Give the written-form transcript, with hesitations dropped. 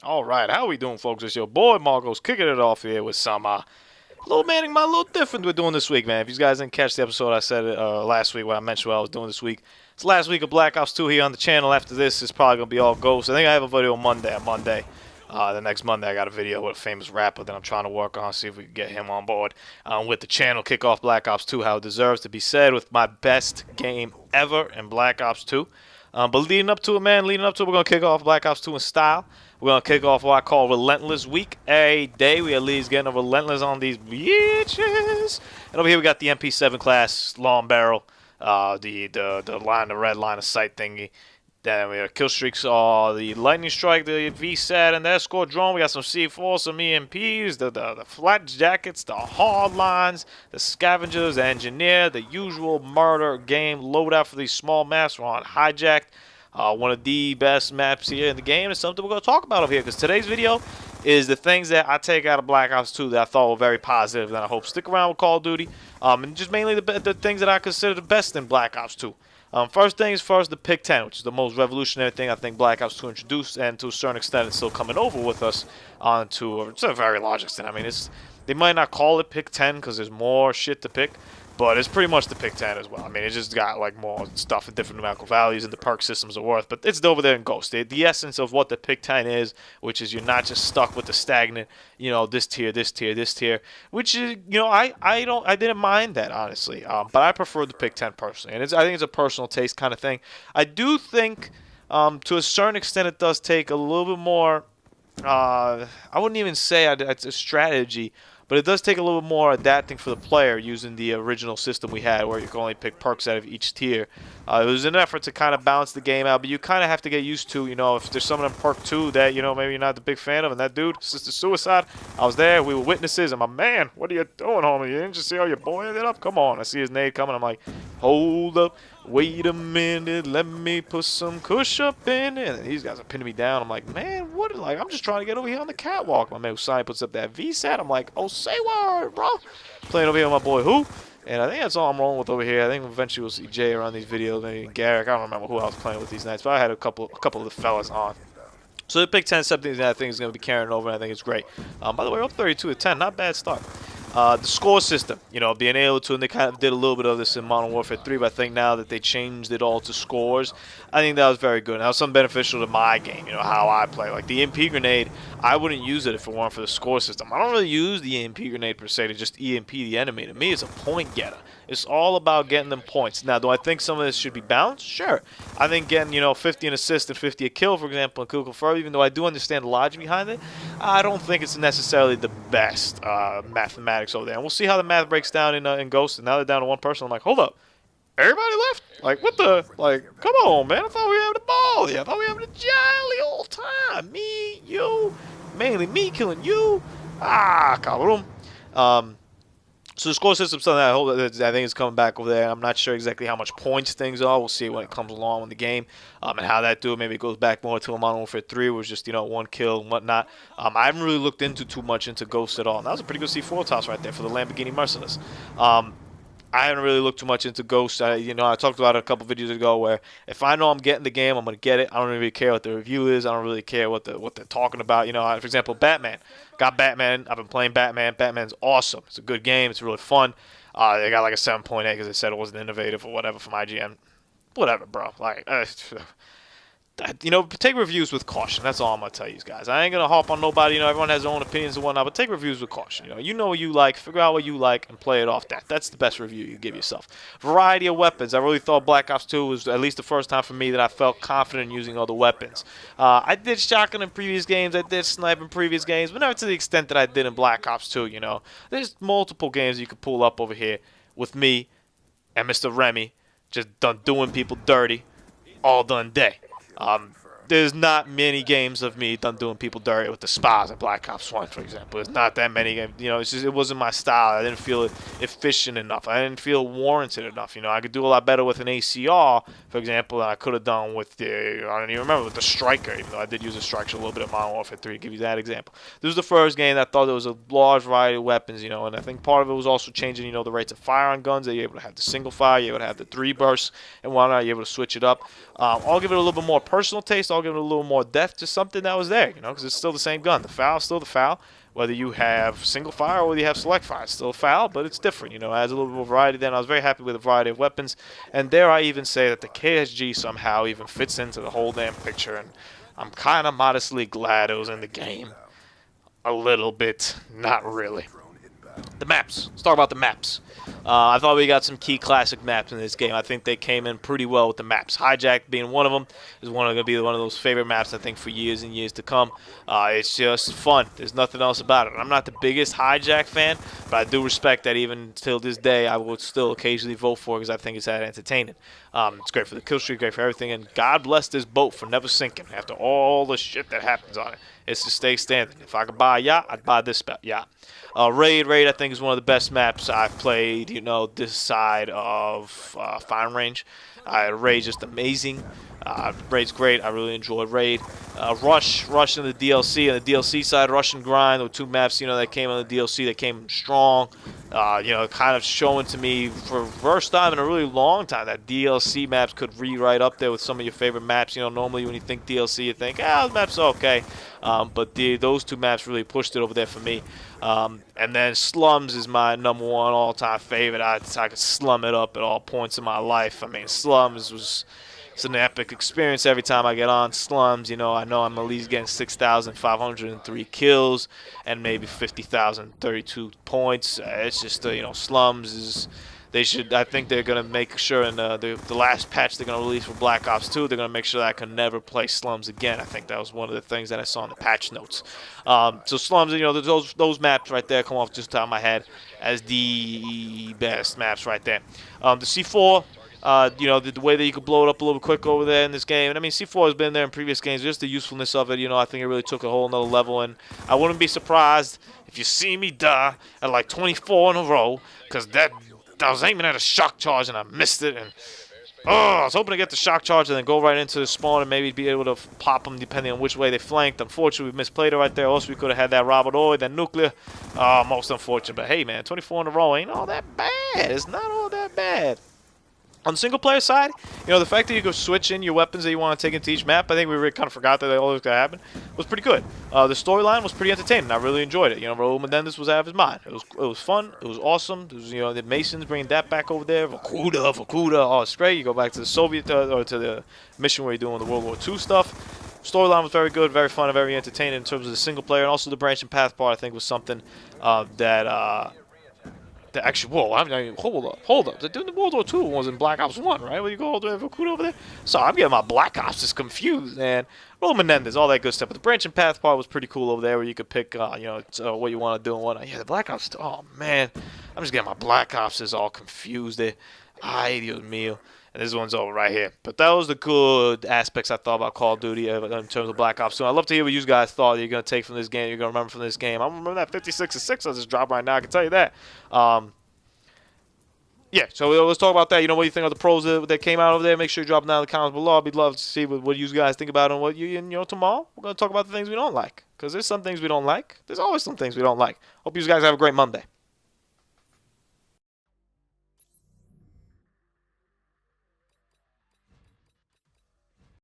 All right, how we doing, folks? It's your boy Marcos kicking it off here with some little manning my little different we're doing this week, man. If you guys didn't catch the episode, I said it last week when I mentioned what I was doing this week. It's last week of Black Ops 2 here on the channel. After this, it's probably gonna be all ghosts. I think I have a video Monday. The next Monday, I got a video with a famous rapper that I'm trying to work on, see if we can get him on board with the channel. Kick off Black Ops 2 how it deserves to be said, with my best game ever in Black Ops 2. But leading up to it, man, we're going to kick off Black Ops 2 in style. We're going to kick off what I call Relentless Week. A day we at least getting a Relentless on these bitches. And over here we got the MP7 class, long barrel, the red line of sight thingy. Then we got kill streaks, the lightning strike, the VSAT, and the escort drone. We got some C4, some EMPs, the flat jackets, the hard lines, the scavengers, the engineer, the usual murder game loadout for these small maps. We're on hijacked. One of the best maps here in the game is something we're going to talk about over here, because today's video is the things that I take out of Black Ops 2 that I thought were very positive, and I hope stick around with Call of Duty, and just mainly the things that I consider the best in Black Ops 2. First things first, the Pick 10, which is the most revolutionary thing I think Black Ops 2 introduced, and to a certain extent it's still coming over with us to a very large extent. I mean, they might not call it Pick 10 because there's more shit to pick, but it's pretty much the Pick 10 as well. I mean, it just got like more stuff at different numerical values, and the perk systems are worth, but it's over there in Ghost. The essence of what the Pick 10 is, which is you're not just stuck with the stagnant, this tier, this tier, this tier, which is, I didn't mind that, honestly, but I prefer the Pick 10 personally, and I think it's a personal taste kind of thing. I do think, to a certain extent, it does take a little bit more. I wouldn't even say it's a strategy, but it does take a little bit more adapting for the player using the original system we had, where you can only pick perks out of each tier. It was an effort to kind of balance the game out, but you kind of have to get used to, if there's some of them perk 2 that, maybe you're not the big fan of, and that dude, Sister Suicide, I was there, we were witnesses, and my man, what are you doing, homie? You didn't just see how your boy ended up? Come on. I see his nade coming, I'm like, hold up. Wait a minute, let me put some kush up in it. And these guys are pinning me down. I'm like, man, what? Like, I'm just trying to get over here on the catwalk. My man Usai puts up that VSAT. I'm like, oh, say word, bro. Playing over here with my boy Who. And I think that's all I'm rolling with over here. I think eventually we'll see Jay around these videos, maybe Garrick. I don't remember who I was playing with these nights, but I had a couple of the fellas on. So the Pick 10 is something that I think is going to be carrying over, and I think it's great. By the way, up 32-10, not bad start. The score system, being able to, and they kind of did a little bit of this in Modern Warfare 3, but I think now that they changed it all to scores, I think that was very good. And that was something beneficial to my game, how I play. Like the EMP grenade, I wouldn't use it if it weren't for the score system. I don't really use the EMP grenade per se to just EMP the enemy. To me, it's a point getter. It's all about getting them points. Now, do I think some of this should be balanced? Sure. I think getting, 50 an assist and 50 a kill, for example, in Kill Confirm, even though I do understand the logic behind it, I don't think it's necessarily the best mathematics over there. And we'll see how the math breaks down in Ghost. And now they're down to one person. I'm like, hold up. Everybody left? Like, what the? Like, come on, man. I thought we were having a ball here. I thought we were having a jolly old time. Me, you, mainly me killing you. Cabrón. So the score system's something I think is coming back over there. I'm not sure exactly how much points things are. We'll see when it comes along in the game, and how that do it. Maybe it goes back more to a Modern Warfare 3, where it's just, one kill and whatnot. I haven't really looked too much into Ghost at all. And that was a pretty good C4 toss right there for the Lamborghini Merciless. I haven't really looked too much into Ghost. I talked about it a couple videos ago, where if I know I'm getting the game, I'm going to get it. I don't really care what the review is. I don't really care what they're talking about. For example, Batman. Got Batman. I've been playing Batman. Batman's awesome. It's a good game. It's really fun. They got like a 7.8 because they said it wasn't innovative or whatever from IGN. Whatever, bro. Like, take reviews with caution. That's all I'm going to tell you guys. I ain't going to harp on nobody. Everyone has their own opinions and whatnot, but take reviews with caution. You know what you like, figure out what you like, and play it off that. That's the best review you give yourself. Variety of weapons. I really thought Black Ops 2 was at least the first time for me that I felt confident in using other weapons. I did shotgun in previous games. I did snipe in previous games, but never to the extent that I did in Black Ops 2, There's multiple games you could pull up over here with me and Mr. Remy just doing people dirty all done day. There's not many games of me doing people dirty with the spas at Black Ops 1, for example. There's not that many games. It's just, it wasn't my style. I didn't feel it efficient enough. I didn't feel warranted enough. I could do a lot better with an ACR, for example, than I could have done with the, I don't even remember, with the Striker, even though I did use a Striker a little bit in Modern Warfare 3, to give you that example. This was the first game that I thought there was a large variety of weapons, and I think part of it was also changing, the rates of fire on guns. That you're able to have the single fire, you're able to have the 3 bursts and whatnot, you're able to switch it up. I'll give it a little bit more personal taste. start giving it a little more depth, just something that was there, because it's still the same gun. The foul is still the foul. Whether you have single fire or whether you have select fire, it's still a foul, but it's different. It adds a little bit more variety. Then I was very happy with the variety of weapons, and dare I even say that the KSG somehow even fits into the whole damn picture, and I'm kind of modestly glad it was in the game. A little bit, not really. The maps. Let's talk about the maps. I thought we got some key classic maps in this game. I think they came in pretty well with the maps. Hijack being one of them is going to be one of those favorite maps, I think, for years and years to come. It's just fun. There's nothing else about it. I'm not the biggest Hijack fan, but I do respect that even till this day I would still occasionally vote for it because I think it's that entertaining. It's great for the kill streak, great for everything, and God bless this boat for never sinking after all the shit that happens on it. It's to stay standing. If I could buy a yacht, I'd buy this yacht. Raid, I think, is one of the best maps I've played, this side of Fine Range. Raid's just amazing. Raid's great. I really enjoyed Raid. Rush in the DLC. On the DLC side, Rush and Grind were two maps, that came on the DLC that came strong. Kind of showing to me for the first time in a really long time that DLC maps could rewrite up there with some of your favorite maps. Normally when you think DLC, you think, the maps are okay. But those two maps really pushed it over there for me. And then Slums is my #1 all-time favorite. I could slum it up at all points in my life. I mean, Slums it's an epic experience every time I get on Slums. I know I'm at least getting 6,503 kills and maybe 50,032 points. It's just, Slums is... I think they're going to make sure in the last patch they're going to release for Black Ops 2, they're going to make sure that I can never play Slums again. I think that was one of the things that I saw in the patch notes. So Slums, those maps right there come off just the top of my head as the best maps right there. The C4, the way that you could blow it up a little quick over there in this game. And I mean, C4 has been there in previous games. Just the usefulness of it, I think it really took a whole nother level. And I wouldn't be surprised if you see me die at like 24 in a row, because I was aiming at a shock charge and I missed it, and I was hoping to get the shock charge and then go right into the spawn and maybe be able to pop them depending on which way they flanked. Unfortunately, we misplayed it right there. Also, we could have had that Robert Ory, that nuclear. Most unfortunate. But hey, man, 24 in a row ain't all that bad. It's not all that bad. On the single-player side, the fact that you could switch in your weapons that you want to take into each map, I think we really kind of forgot that all this could happen, was pretty good. The storyline was pretty entertaining. I really enjoyed it. Raul Menendez was out of his mind. It was fun. It was awesome. It was, the Masons bringing that back over there. Vokuda. Oh, it's great. You go back to the Soviet, or to the mission where you're doing the World War II stuff. Storyline was very good, very fun, and very entertaining in terms of the single-player. And also the branch and path part, I think, was something that... Actually, whoa, hold up. The dude in World War II was in Black Ops 1, right? Where you go all the way to Vokuda over there? So I'm getting my Black Ops just confused, man. Raul Menendez, all that good stuff. But the branch and path part was pretty cool over there where you could pick, what you want to do and whatnot. Yeah, the Black Ops, oh, man. I'm just getting my Black Ops is all confused there. Ay, Dios mío. And this one's over right here. But that was the good aspects I thought about Call of Duty in terms of Black Ops 2. I'd love to hear what you guys thought you're going to take from this game, you're going to remember from this game. I remember that 56-6 I just dropped right now, I can tell you that. Yeah, so let's talk about that. What do you think of the pros that came out over there? Make sure you drop them down in the comments below. I'd love to see what you guys think about it and what tomorrow we're going to talk about the things we don't like. Because there's some things we don't like. There's always some things we don't like. Hope you guys have a great Monday.